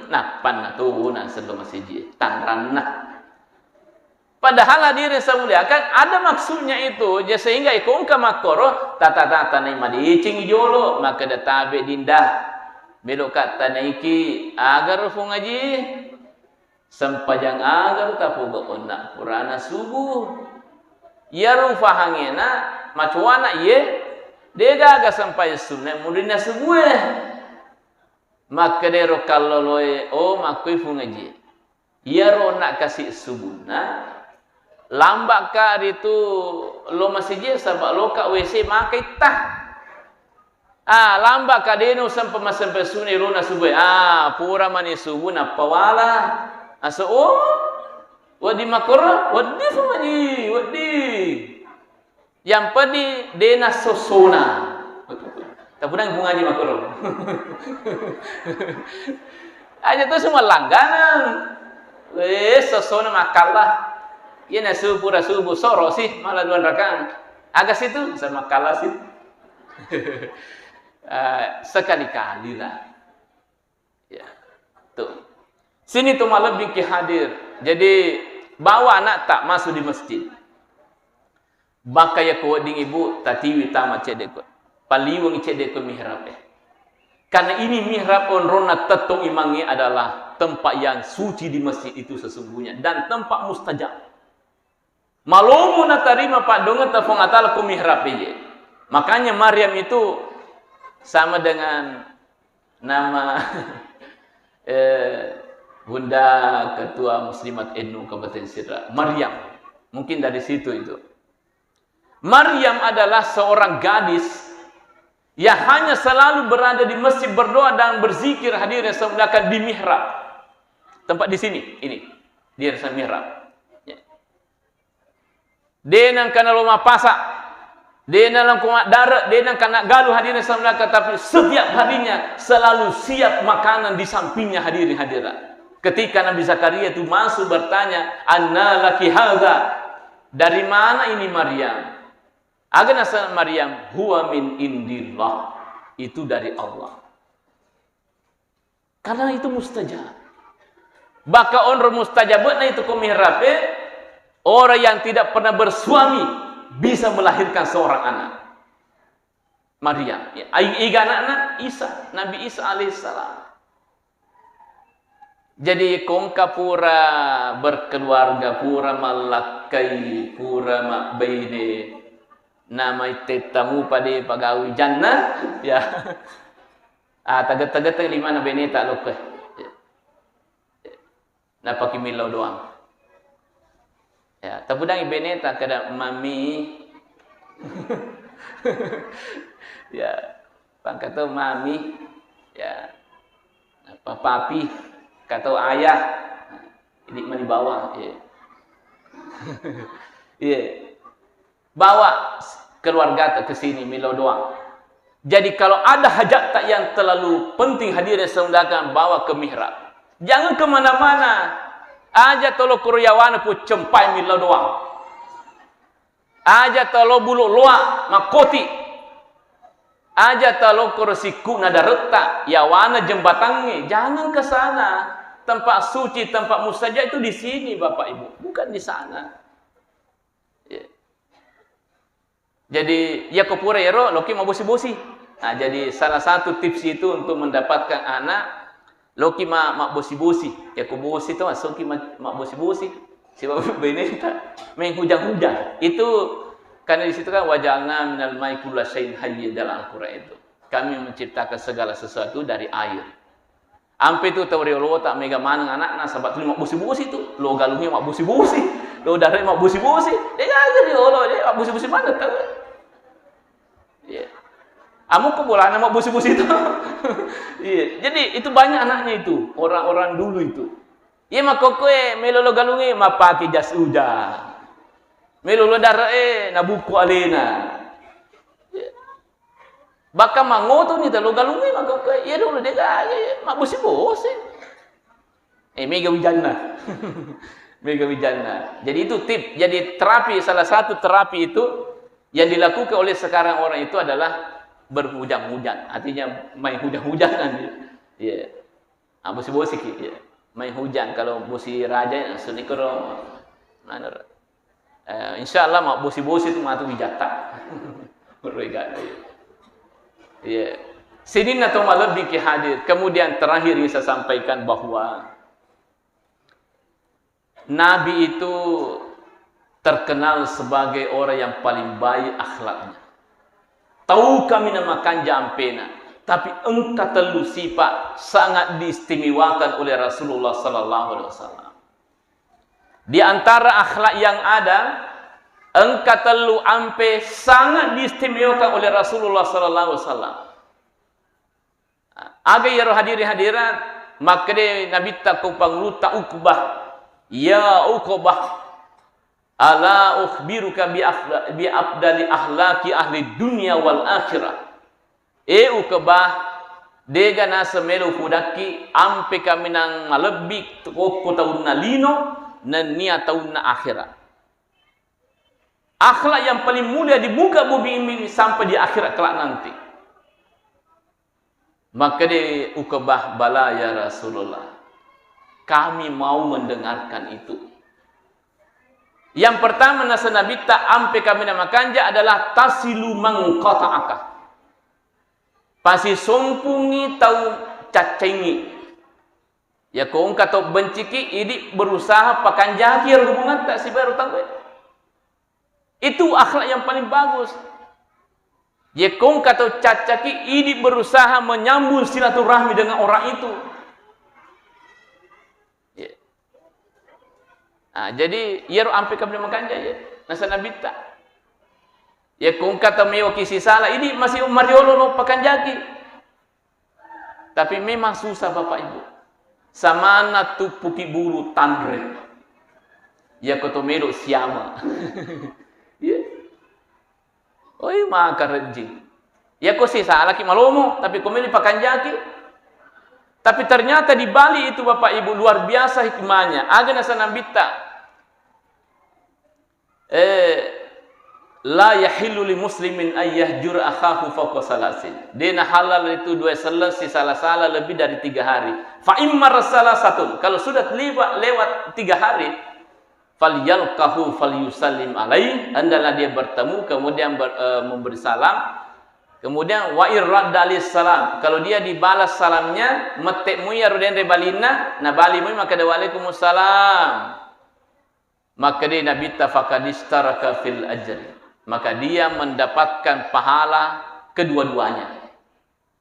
Nah panna tuh nah sebelum masih tanrana. Padahal hadirin saya muliakan ada maksudnya itu sehingga ikon ka makoro tata nai madi icing jolo maka databe dindah belok kata naiki agar fu ngaji sempajang agar tapuga onna purana subuh ya rufa hangena macuana ye dega ga sampai sunna mudina subuh maka dero kalloloe makoi fu ngaji ya ro nak kasih subuhna lambat ka itu lo masih je sabak lo ka WC makai tah lambat ka denu sampai sampai sunni runa subuh pura mani subuh na pawala aso wadi makora wadi fumani wadi yang padi dena sosona tak pernah ngaji makora aja tu semua langganan sosona makalah. Ya na subuh soro sih malah 2 rakaat. Agak situ sama kalah sih. Sekali-kali lah. Ya. Tuh. Sini tuh malah bikin hadir. Jadi bawa anak tak masuk di masjid. Baka ya ko ding ibu tatiwi tamat cedek. Paliwang cedek ke mihrab Karena ini mihrab onrona tetong imangi adalah tempat yang suci di masjid itu sesungguhnya dan tempat mustajab. Malumu na tarima pak donga tafong atal ku mihrab ye. Makanya Maryam itu sama dengan nama Bunda Ketua Muslimat NU Kabupaten Sira, Maryam. Mungkin dari situ itu. Maryam adalah seorang gadis yang hanya selalu berada di masjid berdoa dan berzikir hadirin semuliakan di mihrab. Tempat di sini, ini di atas mihrab. Denang kana loma pasak, denang lang kumat darat, denang kana galuh hadirin sama tapi setiap harinya selalu siap makanan di sampingnya hadirin hadirat. Ketika Nabi Zakaria itu masuk bertanya, "Anna laki hadza?" Dari mana ini Maryam? Agana asal Maryam, huwa min indillah. Itu dari Allah. Karena itu mustajab. Baka onro mustajabatna itu kumihrabe. Orang yang tidak pernah bersuami bisa melahirkan seorang anak. Maryam. Iga anak Isa, Nabi Isa alaihissalam. Jadi kongka pura berkeluarga, pura malakai, pura makbaine. Nama tetamu pada pagawi jannah. Ya. Tagat-tagat yang lima na beneta lokeh. Napa kimilau doang. Ya, tapudang ibeneta kada mami. Ya, pangkato mami. Ya. Apa papi, kata ayah. Ini mani bawa, ya. Iya. Bawa keluarga ke sini milau doang. Jadi kalau ada hajat tak yang terlalu penting hadirin seundakan bawa ke mihrab. Jangan kemana-mana. Aja tolo kuryawana pu cempai milau doang. Aja tolo bulu luak makoti. Aja tolo kursiku nada retak yawana jembatannya. Jangan ke sana. Tempat suci, tempat mustajab itu di sini Bapak Ibu, bukan di sana. Ya. Jadi ya kopura ya ro loki mau bosi-bosi. Nah, jadi salah satu tips itu untuk mendapatkan anak loki mak bosi-bosi. Ya ko bosi itu asoki mak bosi-bosi. Sebab beneta menghujang-hujang. Itu karena di situ kan wajalna minal mai kullu syai'in hayy dalam Al-Qur'an itu. Kami menciptakan segala sesuatu dari air. Ampe tu teori lo tak mega mana anak sahabat tu mak bosi-bosi tu. Lo galungnya mak bosi-bosi. Lo darah mak bosi-bosi. Dia kata dia lo dia mak bosi-bosi mana tahu. Ya. Amu kebolan mak bosi-bosi itu. Iya. Jadi itu banyak anaknya itu, orang-orang dulu itu. Ye mak kokoe melolo galunge mak pakai jas hujan. Melo ladar nabuko alena. Baka mango tu ni talo galungi maka ya dulu dia mak bosi-bosi. Mega wijana. Mega wijana. Jadi itu tip. Jadi terapi, salah satu terapi itu yang dilakukan oleh sekarang orang itu adalah berhujan-hujan. Artinya main hujan-hujanan. Ya. Bosi-bosi ya. Main hujan. Kalau bosi raja sunikro mana? Insyaallah mak bosi-bosi itu matu wijata. Berregak. Ya. Sini atau lebih ke hadir. Kemudian terakhir yang saya sampaikan bahwa Nabi itu terkenal sebagai orang yang paling baik akhlaknya. Tahu kami namakan jampena, tapi engkau telu sifat sangat diistimewakan oleh Rasulullah sallallahu alaihi wasallam. Di antara akhlak yang ada, engkau telu ampe sangat diistimewakan oleh Rasulullah sallallahu alaihi wasallam. Aga ya hadirin-hadirat, maka de Nabi tak kupang tak ukbah. Ya Uqbah, ala ukhbiruka bi afdali akhlaqi ahli dunia wal akhirah. Uqbah, dega nasa melu fudaki ampe kami nang malebik toko taun na lino na niya taun na akhirat. Akhlak yang paling mulia di muka bumi ini sampai di akhirat kelak nanti. Maka de Uqbah, bala ya Rasulullah, kami mau mendengarkan itu. Yang pertama nasa Nabi tak ampe kami namakanja adalah tasilu mangqata'aka. Pasi sompungi tau cacengi. Ya kau kata benciki ini berusaha pakanjaki hubungan tak si baru tahu. Itu akhlak yang paling bagus. Ya kau kata cacaki ini berusaha menyambung silaturahmi dengan orang itu. Jadi yero ampe kami makan ya nasa Nabi tak ya kung kata mewa kisi salah ini masih mariolo no pakan jagi, tapi memang susah Bapak Ibu samana tu puki bulu tandre ya kotomero siama ya oi maka renjing ya ko si salah ki malomo tapi komeli pakan jagi. Tapi ternyata di Bali itu Bapak Ibu luar biasa hikmahnya. Aga nasa Nabi tak la yahillu li muslimin ayyahjur akhahu fawqa salasin. Dina halal itu dua salah si salah lebih dari 3 hari. Fa immar salasatun, kalau sudah lewat 3 hari, falyalqahu falyusallim alaih, hendaklah dia bertemu kemudian memberi salam. Kemudian wa irraddalis salam, kalau dia dibalas salamnya metekmu ya rudendre balina na bali mu maka waalaikumsalam, maka dia Nabi tafaqadistaraka fil ajri, maka dia mendapatkan pahala kedua-duanya.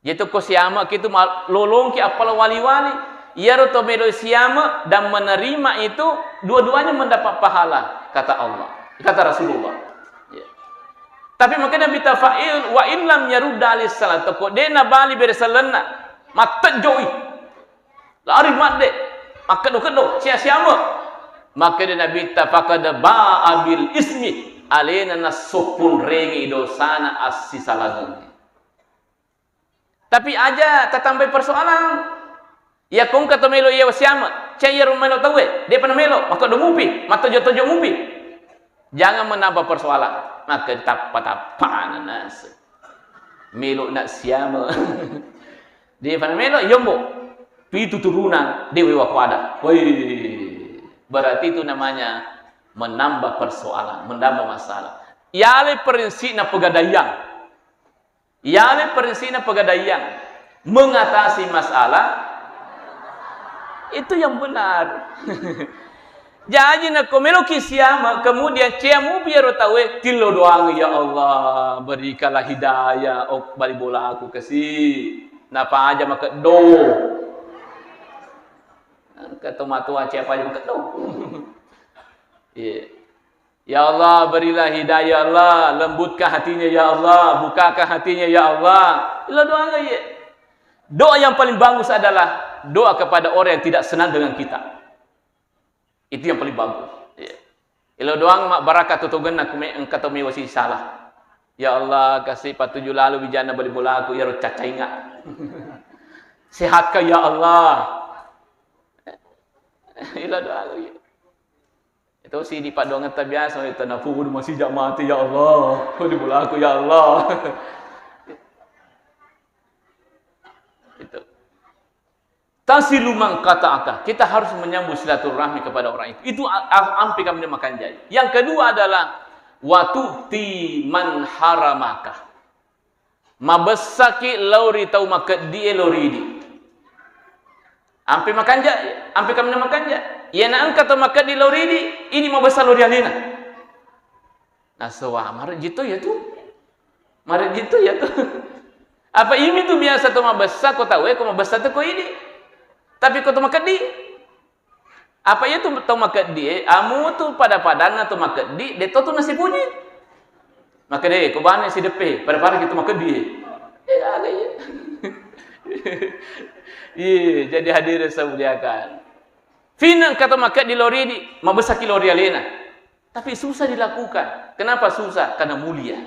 Yaitu ko siama kitu lolong ki apal wali-wali ya roto melo siama dan menerima itu dua-duanya mendapat pahala kata Allah, kata Rasulullah. Tapi maka Nabi tafa'il wa in lam yarudda alis salat ko de na bali bersalana matta joi lari madde maka do sia-siama, maka de Nabi tafaqad ba'abil ismi alena nasupun regi dosana as-sisalagun. Tapi aja tatambay persoalan ya kung kata melo iya siama caya melo tawe de pana melo maka do mupi matta joto mupi, jangan menambah persoalan. Maka tapa-tapaan nas melo nak siama dia pada melo yombo pitu turunan dewi wakwada. Woi, berarti itu namanya menambah persoalan, menambah masalah. Yale prinsipna pegadaian, yale prinsipna pegadaian mengatasi masalah itu yang benar. Jadi nak komelo kisiama kemudian ciamu biar tahu tilo doang ya Allah berikanlah hidayah balik bola aku kasih napa aja maka do kata matua siapa aja maka do ya Allah berilah hidayah Allah, lembutkan hatinya ya Allah, bukakan hatinya ya Allah. Tilo doang ya. Doa yang paling bagus adalah doa kepada orang yang tidak senang dengan kita. Itu yang paling bagus. Ya. Ilo doang mak barakat tutugan nak engkau mi wasi salah. Ya Allah kasih patuju lalu bijana balik bola aku ya ro cacai enggak. Sehatkah ya Allah. Ilo doa lagi. Itu si di padongan biasa itu nafud masih jak mati ya Allah. Di bola aku ya Allah. Itu. Tasilu man qata'aka. Kita harus menyambung silaturahmi kepada orang itu. Itu ampi kami makan jadi. Yang kedua adalah watu'ti man haramaka. Mabessaki lauri tau makat die lauri di. Ampi makan jadi. Ampi kami makan jadi. Ya na angkat tau makat di lauri di. Ini mabessa lauri alina. Nah sewah maret gitu ya tuh. Maret gitu ya tuh. Apa ini tuh biasa tau mabessa kau tahu kau mabessa tuh kau ini. Tapi kau tu makan di, apa ya tu tahu makan di? Amu tu pada padana tu makan di, dia tu nasi bunyi. Maka deh, kau bahan si depe, pada kita makan di. Ada ya. Iya, jadi hadirin saya muliakan. Fina kata makan di lori di, mabesaki lori alena. Tapi susah dilakukan. Kenapa susah? Karena mulia.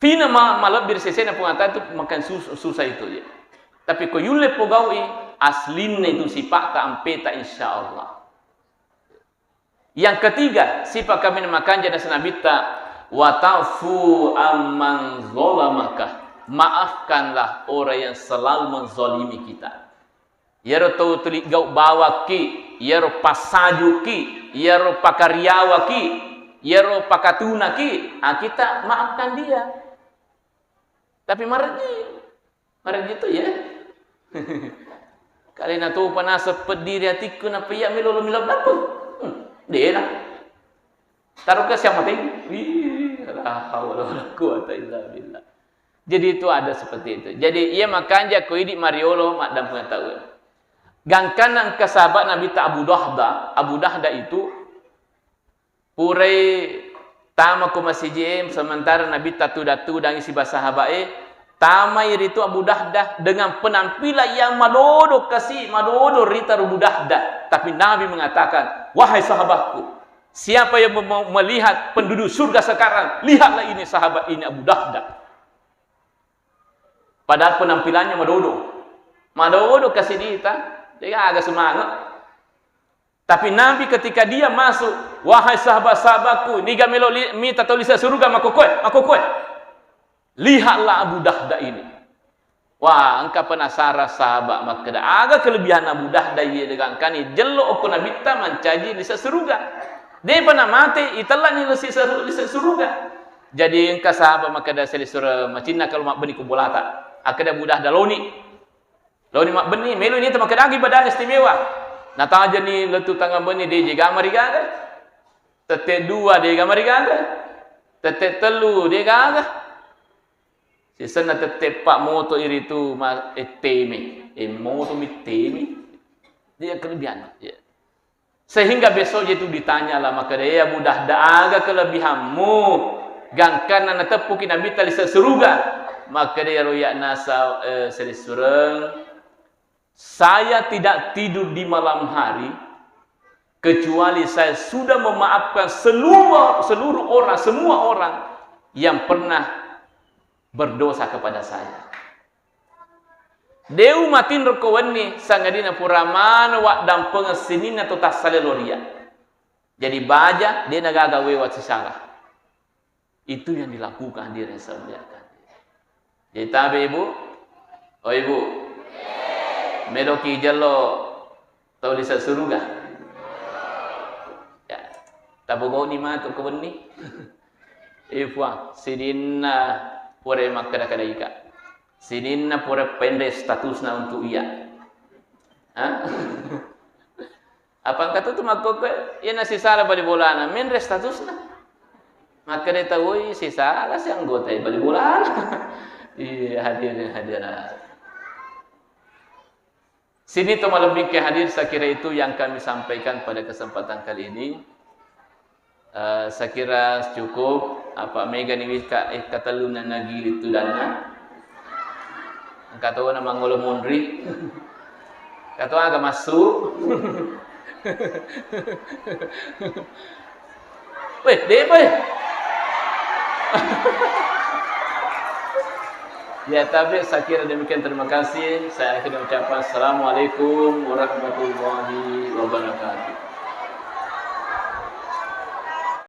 Fina malam bersesena pengatakan tu makan susah itu je. Tapi kau yule pogawi aslinya itu sifat ampeta insyaallah. Yang ketiga, sifat kami makan jana senabita wa ta'fu amman zalamaka. Maafkanlah orang yang selalu menzalimi kita. Yaro tau tulik gau bawa ki, yaro pasaju ki, yaro pakariawa ki, yaro pakatuna ki, kita maafkan dia. Tapi marah gitu ya. Kali na tu panasa pediri hatiku na piyak milolo milap dapat. Dia lah. Taruh ke siapa mati? La haula wala quwata illa billah. Jadi itu ada seperti itu. Jadi ia makan ja ko idi mariolo mak dan pengetahuan. Gangkanan ke sahabat Nabi ta Abu Dahda. Abu Dahda itu purai tama ko masjid sementara Nabi ta tu datu dan isi sahabat Tamai itu Abu Dahdah dengan penampilan yang madodo kasih madodo rita Abu Dahdah. Tapi Nabi mengatakan, wahai sahabatku, siapa yang melihat penduduk surga sekarang, lihatlah ini sahabat ini Abu Dahdah. Padahal penampilannya madodo kasih dia, dia agak semangat. Tapi Nabi ketika dia masuk, wahai sahabat-sahabatku, niga melo mi tatolisa surga makokoi. Lihatlah Abu Dahda ini. Wah, engkau penasaran sahabat maka agak kelebihan Abu Dahda ia dengan kani jelok aku Nabi ta mencaji lisa surga. Dia pernah mati itelah ni lisa surga. Jadi engkau sahabat maka dah seli surga macina kalau mak beni kubolata. Akada Abu Dahda loni mak beni melu ni maka lagi badan istimewa. Nah tahu aja ni letu tangan beni dia jaga marigaga. Tete dua dia jaga marigaga. Tete telu dia jaga. Si sana tetepak moto iri tu temi, moto temi, dia kelebihan. Ya. Sehingga besok itu ditanya lah maka dia mudah ada kelebihanmu, gangkan anak tepukin Nabi tali sesuruga, maka dia royak nasa selisureng. Saya tidak tidur di malam hari kecuali saya sudah memaafkan seluruh orang, semua orang yang pernah berdosa kepada saya. Deu matin rokowani sangadina puraman wak dan pengesinin atau tasaleloria. Jadi baja dia nagaga wewat salah. Itu yang dilakukan dia resabiakan. Jadi tabe ibu, oh ibu, medoki jalo tahu lisa suruga. Ya, tabogau ni mah tu kebeni. Ifwa sidinna pore makada-kada ika. Sidinna pore pendek statusna untuk ia. Apa kata tu makoko ya nasi salah balik bolana mendre statusna. Maka dia tahu si salah si anggota balik bolana. Iya hadirin. Sini tu lebih ke hadir saya kira itu yang kami sampaikan pada kesempatan kali ini. Saya kira cukup. Apa mega ni kata lu na nagili tu dana. Kata na mangolo mondri. Kata aga masuk. Weh, deh, weh. Ya, tapi saya kira demikian. Terima kasih. Saya akhirnya ucapkan assalamualaikum warahmatullahi wabarakatuh.